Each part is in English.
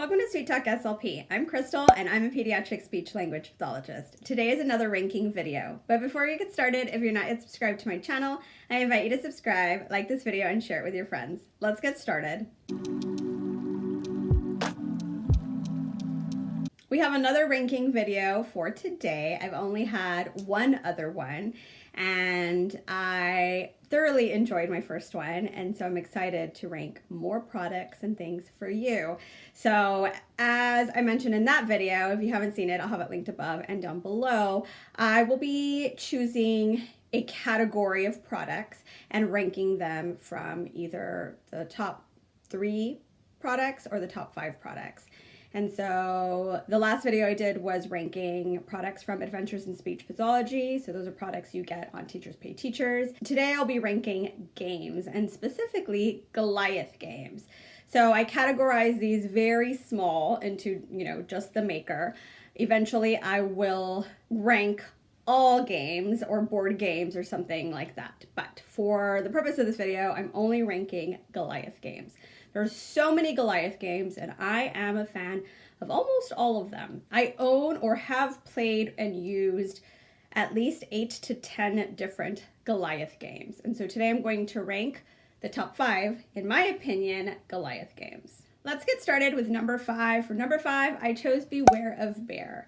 Welcome to Sweet Talk SLP. I'm Krystle and I'm a pediatric speech language pathologist. Today is another ranking video. But before we get started, if you're not yet subscribed to my channel, I invite you to subscribe, like this video, and share it with your friends. Let's get started. We have another ranking video for today. I've only had one other one, and I thoroughly enjoyed my first one, and so I'm excited to rank more products and things for you. So as I mentioned in that video, if you haven't seen it, I'll have it linked above and down below. I will be choosing a category of products and ranking them from either the top 3 products or the top 5 products. And so the last video I did was ranking products from Adventures in Speech Pathology. So those are products you get on Teachers Pay Teachers. Today I'll be ranking games, and specifically Goliath games. So I categorize these very small into, just the maker. Eventually I will rank all games or board games or something like that. But for the purpose of this video, I'm only ranking Goliath games. There's so many Goliath games, and I am a fan of almost all of them. I own or have played and used at least 8 to 10 different Goliath games. And so today I'm going to rank the top 5, in my opinion, Goliath games. Let's get started with number 5. For number 5, I chose Beware of Bear.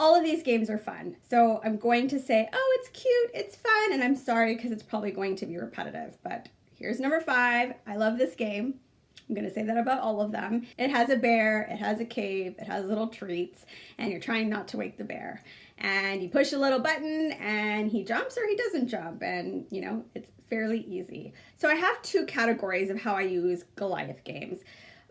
All of these games are fun. So I'm going to say, oh, it's cute, it's fun, and I'm sorry because it's probably going to be repetitive, but here's number 5. I love this game. I'm going to say that about all of them. It has a bear, it has a cave, it has little treats, and you're trying not to wake the bear. And you push a little button and he jumps or he doesn't jump, and it's fairly easy. So I have 2 categories of how I use Goliath games.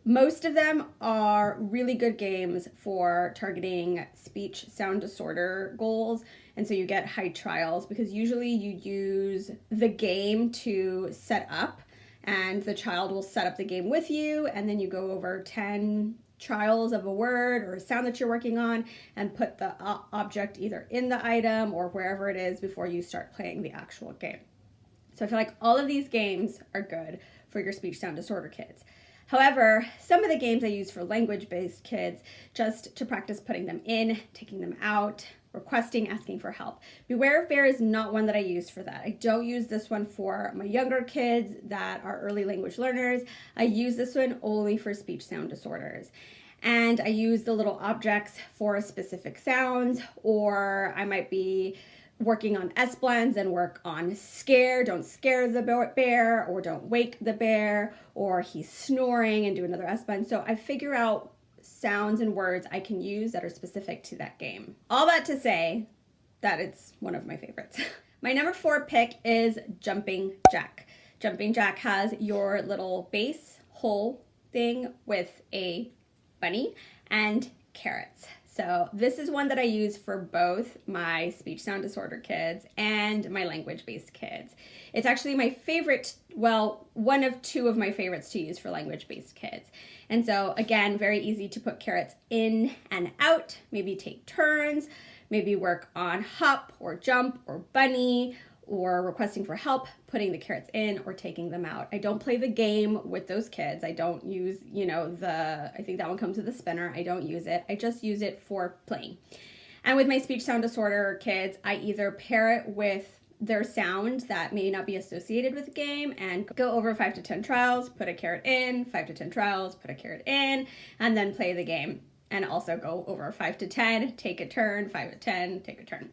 Most of them are really good games for targeting speech sound disorder goals, and so you get high trials because usually you use the game to set up, and the child will set up the game with you, and then you go over 10 trials of a word or a sound that you're working on and put the object either in the item or wherever it is before you start playing the actual game. So I feel like all of these games are good for your speech sound disorder kids. However, some of the games I use for language-based kids, just to practice putting them in, taking them out, requesting, asking for help. Beware of Bear is not one that I use for that. I don't use this one for my younger kids that are early language learners. I use this one only for speech sound disorders. And I use the little objects for specific sounds, or I might be working on S-blends and work on scare, don't scare the bear, or don't wake the bear, or he's snoring and do another S-blend. So I figure out sounds and words I can use that are specific to that game. All that to say that it's one of my favorites. My number 4 pick is Jumping Jack. Jumping Jack has your little base hole thing with a bunny and carrots. So this is one that I use for both my speech sound disorder kids and my language-based kids. It's actually my favorite, well, one of 2 of my favorites to use for language-based kids. And so again, very easy to put carrots in and out, maybe take turns, maybe work on hop or jump or bunny, or requesting for help, putting the carrots in or taking them out. I don't play the game with those kids. I don't use, I think that one comes with a spinner. I don't use it. I just use it for playing. And with my speech sound disorder kids, I either pair it with their sound that may not be associated with the game and go over 5 to 10 trials, put a carrot in, 5 to 10 trials, put a carrot in, and then play the game. And also go over 5 to 10, take a turn, 5 to 10, take a turn.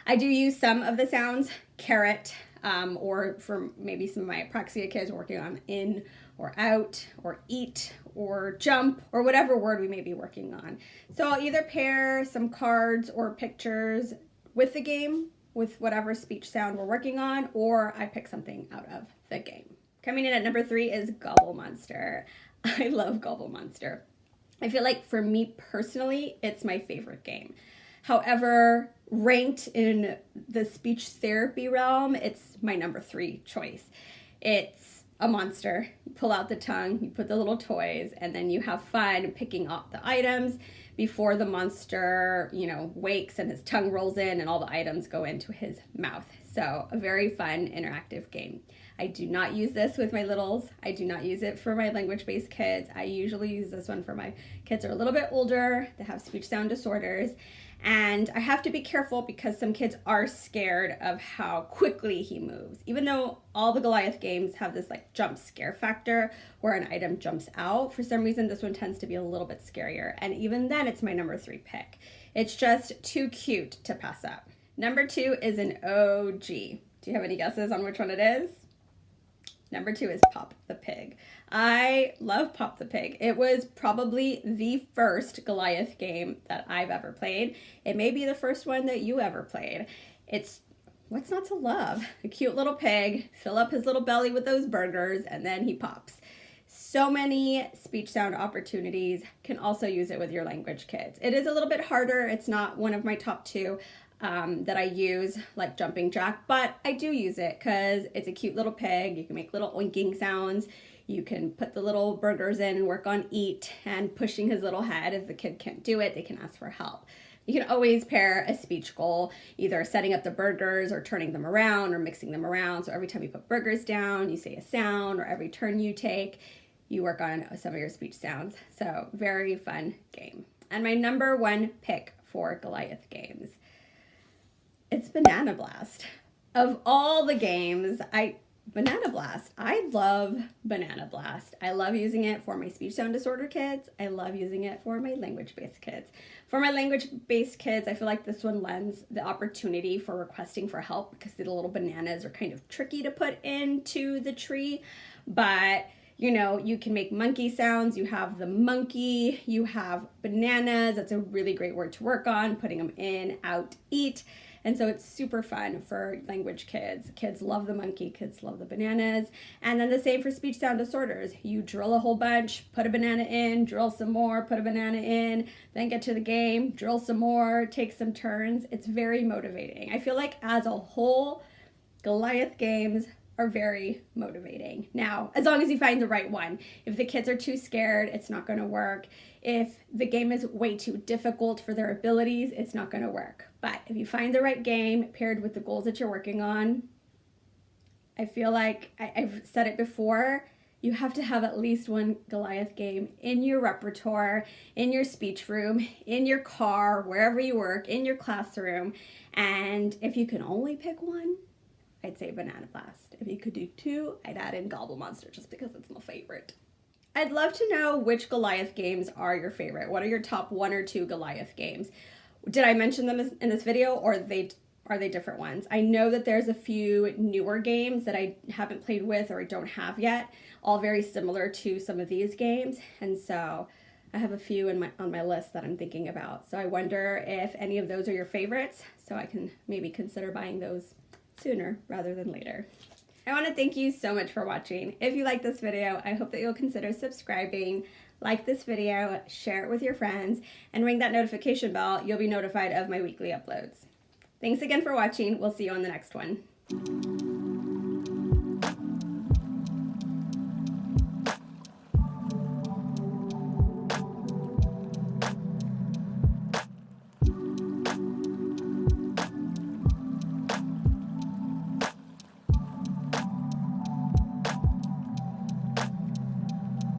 I do use some of the sounds, carrot, or for maybe some of my apraxia kids working on in or out or eat or jump or whatever word we may be working on. So I'll either pair some cards or pictures with the game, with whatever speech sound we're working on, or I pick something out of the game. Coming in at number 3 is Gobble Monster. I love Gobble Monster. I feel like for me personally, it's my favorite game. However, ranked in the speech therapy realm, it's my number 3 choice. It's a monster. You pull out the tongue, you put the little toys, and then you have fun picking up the items before the monster, wakes and his tongue rolls in and all the items go into his mouth. So a very fun interactive game. I do not use this with my littles. I do not use it for my language-based kids. I usually use this one for my kids who are a little bit older, that have speech sound disorders. And I have to be careful because some kids are scared of how quickly he moves. Even though all the Goliath games have this like jump scare factor where an item jumps out, for some reason this one tends to be a little bit scarier. And even then it's my number 3 pick. It's just too cute to pass up. Number 2 is an OG. Do you have any guesses on which one it is? Number 2 is Pop the Pig. I love Pop the Pig. It was probably the first Goliath game that I've ever played. It may be the first one that you ever played. It's what's not to love? A cute little pig, fill up his little belly with those burgers, and then he pops. So many speech sound opportunities. Can also use it with your language kids. It is a little bit harder. It's not one of my top 2. That I use, like jumping jack, but I do use it because it's a cute little pig. You can make little oinking sounds. You can put the little burgers in and work on eat and pushing his little head. If the kid can't do it, they can ask for help. You can always pair a speech goal, either setting up the burgers or turning them around or mixing them around. So every time you put burgers down, you say a sound, or every turn you take, you work on some of your speech sounds. So very fun game. And my number 1 pick for Goliath games, it's Banana Blast. Of all the games, Banana Blast. I love Banana Blast. I love using it for my speech sound disorder kids. I love using it for my language-based kids. For my language-based kids, I feel like this one lends the opportunity for requesting for help because the little bananas are kind of tricky to put into the tree. But you know, you can make monkey sounds. You have the monkey, you have bananas. That's a really great word to work on, putting them in, out, eat. And so it's super fun for language kids. Kids love the monkey, kids love the bananas. And then the same for speech sound disorders. You drill a whole bunch, put a banana in, drill some more, put a banana in, then get to the game, drill some more, take some turns. It's very motivating. I feel like as a whole, Goliath games are very motivating. Now, as long as you find the right one. If the kids are too scared, it's not going to work. If the game is way too difficult for their abilities, it's not going to work. But if you find the right game paired with the goals that you're working on, I feel like I've said it before, you have to have at least one Goliath game in your repertoire, in your speech room, in your car, wherever you work, in your classroom. And if you can only pick one, I'd say Banana Blast. If you could do 2, I'd add in Gobble Monster just because it's my favorite. I'd love to know which Goliath games are your favorite. What are your top 1 or 2 Goliath games? Did I mention them in this video, or are they different ones? I know that there's a few newer games that I haven't played with or I don't have yet, all very similar to some of these games. And so I have a few on my list that I'm thinking about. So I wonder if any of those are your favorites, so I can maybe consider buying those sooner rather than later. I want to thank you so much for watching. If you like this video, I hope that you'll consider subscribing, like this video, share it with your friends, and ring that notification bell. You'll be notified of my weekly uploads. Thanks again for watching. We'll see you on the next one.